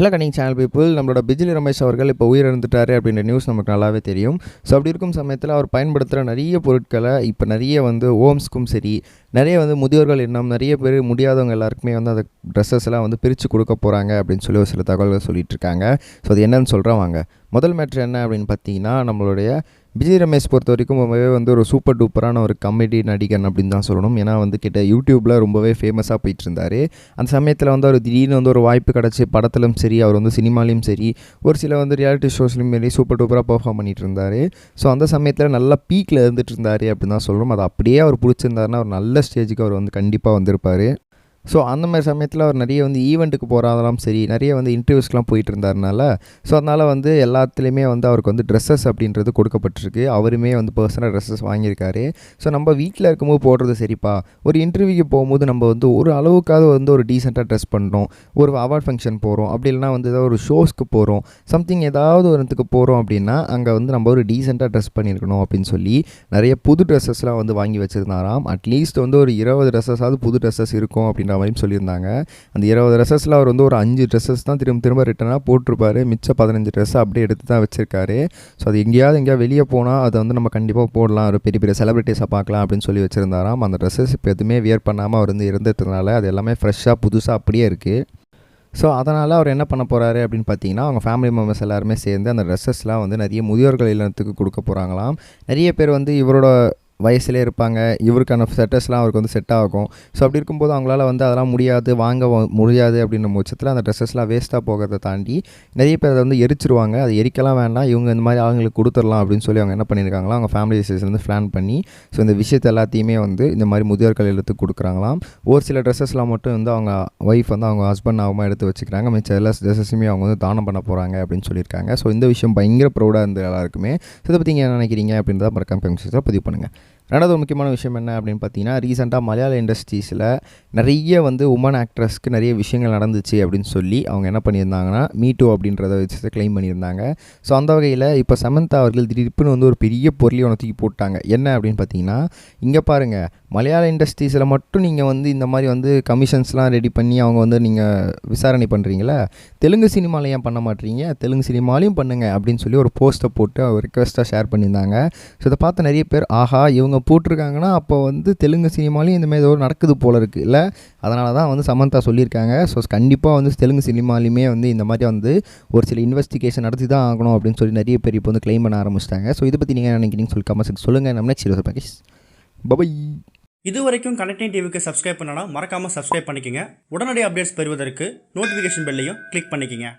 Hello கனிங் channel people, நம்மளோட பிஜிலி ரமேஷ் அவர்கள் இப்போ உயிரிழந்துட்டார் அப்படின்ற நியூஸ் நமக்கு நல்லாவே தெரியும். ஸோ அப்படி இருக்கும் சமயத்தில் அவர் பயன்படுத்துகிற நிறைய பொருட்களை இப்போ நிறைய வந்து ஹோம்ஸ்க்கும் சரி, நிறைய வந்து முதியோர்கள் இன்னும் நிறைய பேர் முடியாதவங்க எல்லாருக்குமே வந்து அந்த ட்ரெஸ்ஸஸ்லாம் வந்து பிரித்து கொடுக்க போகிறாங்க அப்படின்னு சொல்லி ஒரு சில தகவல்கள் சொல்லிட்டு இருக்காங்க. ஸோ அது என்னன்னு சொல்கிறேன் வாங்க. முதல் மேட்ரு என்ன அப்படின்னு பார்த்தீங்கன்னா, நம்மளுடைய விஜய் ரமேஷ் பொறுத்த வரைக்கும் ரொம்பவே வந்து ஒரு சூப்பர் டூப்பரான ஒரு காமெடி நடிகன் அப்படின்னு தான் சொல்லணும். ஏன்னா வந்து யூடியூப்பில் ரொம்பவே ஃபேமஸாக போயிட்டு இருந்தார். அந்த சமயத்தில் வந்து அவர் திடீர்னு வந்து ஒரு வாய்ப்பு கிடச்சி படத்திலும் சரி, அவர் வந்து சினிமாலையும் சரி, ஒரு சில வந்து ரியாலிட்டி ஷோஸ்லையும் சரி சூப்பர் டூப்பராக பெர்ஃபார்ம் பண்ணிட்டு இருந்தார். ஸோ அந்த சமயத்தில் நல்லா பீக்கில் இருந்துட்டு இருந்தார் அப்படின்னு தான் சொல்லணும். அது அப்படியே அவர் பிடிச்சிருந்தாருன்னா ஒரு நல்ல ஸ்டேஜுக்கு அவர் வந்து கண்டிப்பாக வந்திருப்பார். ஸோ அந்த மாதிரி சமயத்தில் அவர் நிறைய வந்து ஈவெண்ட்டுக்கு போகிறதெல்லாம் சரி, நிறைய வந்து இன்டர்வியூஸ்க்கெலாம் போயிட்டு இருந்தாருனால, ஸோ அதனால் வந்து எல்லாத்துலேயுமே வந்து அவருக்கு வந்து ட்ரெஸ்ஸஸ் அப்படின்றது கொடுக்கப்பட்டிருக்கு. அவருமே வந்து பர்சனல் ட்ரெஸ்ஸஸ் வாங்கியிருக்காரு. ஸோ நம்ம வீட்டில் இருக்கும்போது போடுறது சரிப்பா, ஒரு இன்டர்வியூக்கு போகும்போது நம்ம வந்து ஒரு அளவுக்காவது வந்து ஒரு டீசெண்டாக ட்ரெஸ் பண்ணணும். ஒரு அவார்ட் ஃபங்க்ஷன் போகிறோம், அப்படி இல்லைனா வந்து ஏதாவது ஒரு ஷோஸ்க்கு போகிறோம், சம்திங் ஏதாவது ஒரு இடத்துக்கு போகிறோம் அப்படின்னா அங்கே வந்து நம்ம ஒரு டீசெண்டாக ட்ரெஸ் பண்ணியிருக்கணும் அப்படின்னு சொல்லி நிறைய புது ட்ரெஸ்ஸஸ்லாம் வந்து வாங்கி வச்சுருந்தாராம். அட்லீஸ்ட் வந்து ஒரு 20 ட்ரெஸ்ஸஸாவது புது ட்ரெஸ்ஸஸ் இருக்கும் அப்படின்ற மாதிரி சொல்லியிருந்தாங்க. அந்த 20 ட்ரெஸ்ஸஸில் அவர் வந்து ஒரு 5 ட்ரெஸ்ஸஸ் தான் திரும்ப ரிட்டனாக போட்டிருப்பாரு. மிச்சம் 15 ட்ரெஸ்ஸை அப்படியே எடுத்து தான் வச்சிருக்காரு. ஸோ அது எங்கேயாவது வெளியே போனால் அதை வந்து நம்ம கண்டிப்பாக போடலாம், ஒரு பெரிய பெரிய செலிபிரிட்டிஸை பார்க்கலாம் அப்படின்னு சொல்லி வச்சுருந்தாராம். அந்த ட்ரெஸ்ஸஸ் இப்போ எதுவுமே வியர் பண்ணாமல் அவர் வந்து இருந்ததுனால அது எல்லாமே ஃப்ரெஷ்ஷாக புதுசாக அப்படியே இருக்குது. ஸோ அதனால் அவர் என்ன பண்ண போகிறாரு அப்படின்னு பார்த்தீங்கன்னா, அவங்க ஃபேமிலி மெம்பர்ஸ் எல்லாருமே சேர்ந்து அந்த ட்ரெஸ்ஸஸ்லாம் வந்து நிறைய முதியோர்கள் இல்லத்துக்கு கொடுக்க போகிறாங்களாம். நிறைய பேர் வந்து இவரோட வயசுலே இருப்பாங்க, இவருக்கான செட்டஸ்லாம் அவருக்கு வந்து செட் ஆகும். ஸோ அப்படி இருக்கும்போது அவங்களால வந்து அதெல்லாம் வாங்க முடியாது அப்படின்ற பட்சத்தில் அந்த ட்ரெஸ்ஸஸ்லாம் வேஸ்ட்டாக போகிறத தாண்டி நிறைய பேர் அதை வந்து எரிச்சிருவாங்க. அது எரிக்கலாம் வேண்டாம், இவங்க இந்த மாதிரி ஆளுங்களுக்கு கொடுத்துடலாம் அப்படின்னு சொல்லி அவங்க என்ன பண்ணியிருக்காங்களா, அவங்க ஃபேமிலி வந்து பிளான் பண்ணி ஸோ இந்த விஷயத்தை எல்லாத்தையுமே வந்து இந்த மாதிரி முதியோர்கள் இல்லத்துக்கு கொடுக்குறாங்களாம். ஒரு சில ட்ரெஸ்ஸஸ்லாம் மட்டும் வந்து அவங்க ஒய்ஃப் வந்து அவங்க ஹஸ்பண்ட் ஆகாமல் எடுத்து வச்சுக்கிறாங்க. மிச்சம் எல்லா ட்ரெஸ்ஸஸுமே அவங்க வந்து தானம் பண்ண போகிறாங்க அப்படின்னு சொல்லியிருக்காங்க. ஸோ இந்த விஷயம் பயங்கர ப்ரௌடாக இருந்தது எல்லாருக்குமே. ஸோ இதை பற்றி என்ன நினைக்கிறீங்க அப்படின்றத மறக்காம கமெண்ட்ஸில் பதிவு பண்ணுங்கள். ரெண்டாவது ஒரு முக்கியமான விஷயம் என்ன அப்படின்னு பார்த்தீங்கன்னா, ரீசெண்டாக மலையாள இண்டஸ்ட்ரீஸில் நிறைய வந்து உமன் ஆக்ட்ரஸ்க்கு நிறைய விஷயங்கள் நடந்துச்சு அப்படின்னு சொல்லி அவங்க என்ன பண்ணியிருந்தாங்கன்னா, மீ2 அப்படின்றத வச்சு கிளைம் பண்ணியிருந்தாங்க. ஸோ அந்த வகையில் இப்போ சமந்தா அவர்கள் திடீர்னு வந்து ஒரு பெரிய பொருளை ஒன்று தூக்கி போட்டாங்க. என்ன அப்படின்னு பார்த்தீங்கன்னா, இங்கே பாருங்கள், மலையாள இண்டஸ்ட்ரீஸில் மட்டும் நீங்கள் வந்து இந்த மாதிரி வந்து கமிஷன்ஸ்லாம் ரெடி பண்ணி அவங்க வந்து நீங்கள் விசாரணை பண்ணுறீங்களா, தெலுங்கு சினிமாவில் ஏன் பண்ண மாட்டீங்க, தெலுங்கு சினிமாலையும் பண்ணுங்கள் அப்படின்னு சொல்லி ஒரு போஸ்ட்டை போட்டு அவர் ரிக்வெஸ்ட்டாக ஷேர் பண்ணியிருந்தாங்க. ஸோ இதை பார்த்த நிறைய பேர், ஆஹா இவங்க போட்டிருக்காங்கன்னா அப்போ வந்து தெலுங்கு சினிமாலையும் இந்த மாதிரி ஏதோ நடக்குது போல இருக்குது இல்லை, அதனால தான் வந்து சமந்தா சொல்லியிருக்காங்க. ஸோ கண்டிப்பாக வந்து தெலுங்கு சினிமாலையுமே வந்து இந்த மாதிரி வந்து ஒரு சில இன்வெஸ்டிகேஷன் நடத்தி தான் ஆகணும் அப்படின்னு சொல்லி நிறைய பேர் இப்போ வந்து கிளைம் பண்ண ஆரம்பிச்சிட்டாங்க. ஸோ இதை பற்றி நீங்கள் நினைக்கிறீங்கன்னு சொல்லி கமெண்ட்ஸ் சொல்லுங்கள். நம்ம நெக்ஸ்ட் வீடியோ பேக்கேஜ் பை. இது வரைக்கும் கனெக்டிங் டிவிக்கு சப்ஸ்கிரைப் பண்ணனா மறக்காமல் சப்ஸ்கிரைப் பண்ணிக்கங்க. உடனடி அப்டேட்ஸ் பெறுவதற்கு நோட்டிஃபிகேஷன் பெல்லையும் கிளிக் பண்ணிக்கங்க.